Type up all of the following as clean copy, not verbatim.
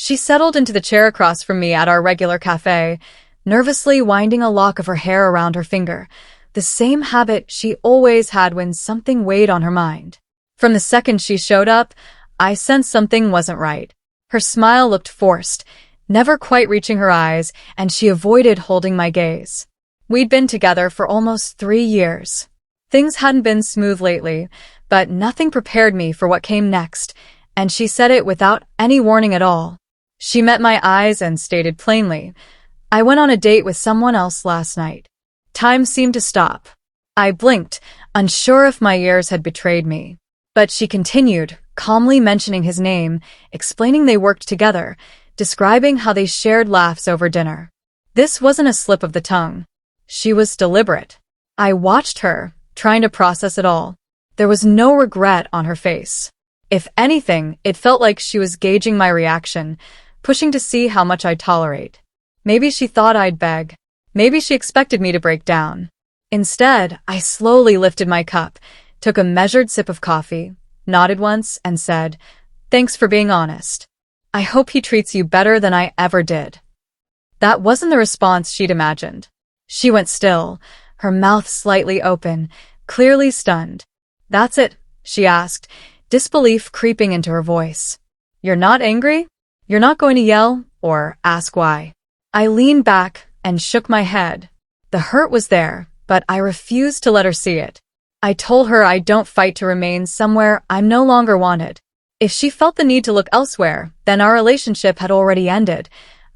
She settled into the chair across from me at our regular cafe, nervously winding a lock of her hair around her finger, the same habit she always had when something weighed on her mind. From the second she showed up, I sensed something wasn't right. Her smile looked forced, never quite reaching her eyes, and she avoided holding my gaze. We'd been together for almost 3 years. Things hadn't been smooth lately, but nothing prepared me for what came next, and she said it without any warning at all. She met my eyes and stated plainly, "I went on a date with someone else last night." Time seemed to stop. I blinked, unsure if my ears had betrayed me. But she continued, calmly mentioning his name, explaining they worked together, describing how they shared laughs over dinner. This wasn't a slip of the tongue. She was deliberate. I watched her, trying to process it all. There was no regret on her face. If anything, it felt like she was gauging my reaction, pushing to see how much I'd tolerate. Maybe she thought I'd beg. Maybe she expected me to break down. Instead, I slowly lifted my cup, took a measured sip of coffee, nodded once, and said, "Thanks for being honest. I hope he treats you better than I ever did." That wasn't the response she'd imagined. She went still, her mouth slightly open, clearly stunned. "That's it?" she asked, disbelief creeping into her voice. "You're not angry? You're not going to yell or ask why?" I leaned back and shook my head. The hurt was there, but I refused to let her see it. I told her I don't fight to remain somewhere I'm no longer wanted. If she felt the need to look elsewhere, then our relationship had already ended.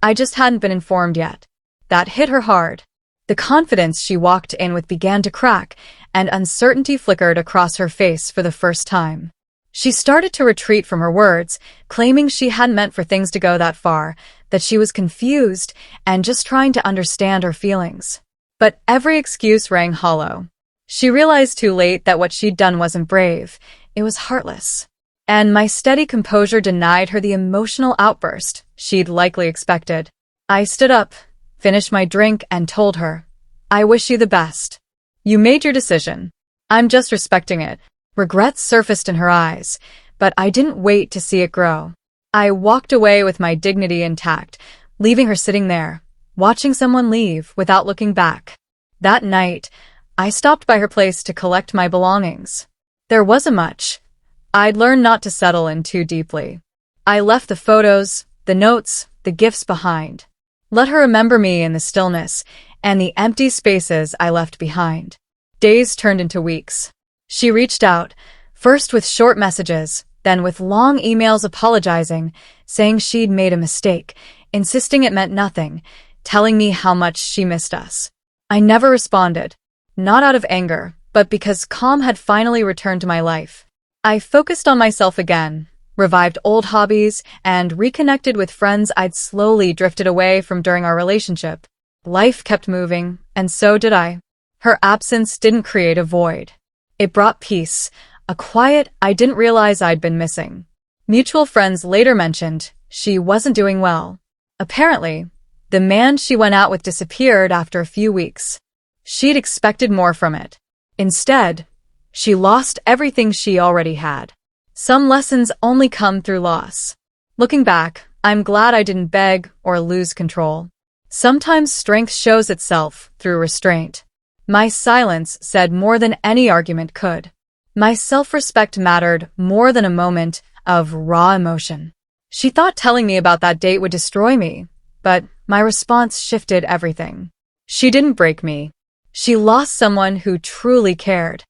I just hadn't been informed yet. That hit her hard. The confidence she walked in with began to crack, and uncertainty flickered across her face for the first time. She started to retreat from her words, claiming she hadn't meant for things to go that far, that she was confused and just trying to understand her feelings. But every excuse rang hollow. She realized too late that what she'd done wasn't brave, it was heartless. And my steady composure denied her the emotional outburst she'd likely expected. I stood up, finished my drink, and told her, "I wish you the best. You made your decision. I'm just respecting it." Regret surfaced in her eyes, but I didn't wait to see it grow. I walked away with my dignity intact, leaving her sitting there, watching someone leave without looking back. That night, I stopped by her place to collect my belongings. There wasn't much. I'd learned not to settle in too deeply. I left the photos, the notes, the gifts behind. Let her remember me in the stillness and the empty spaces I left behind. Days turned into weeks. She reached out, first with short messages, then with long emails apologizing, saying she'd made a mistake, insisting it meant nothing, telling me how much she missed us. I never responded, not out of anger, but because calm had finally returned to my life. I focused on myself again, revived old hobbies, and reconnected with friends I'd slowly drifted away from during our relationship. Life kept moving, and so did I. Her absence didn't create a void. It brought peace, a quiet I didn't realize I'd been missing. Mutual friends later mentioned she wasn't doing well. Apparently, the man she went out with disappeared after a few weeks. She'd expected more from it. Instead, she lost everything she already had. Some lessons only come through loss. Looking back, I'm glad I didn't beg or lose control. Sometimes strength shows itself through restraint. My silence said more than any argument could. My self-respect mattered more than a moment of raw emotion. She thought telling me about that date would destroy me, but my response shifted everything. She didn't break me. She lost someone who truly cared.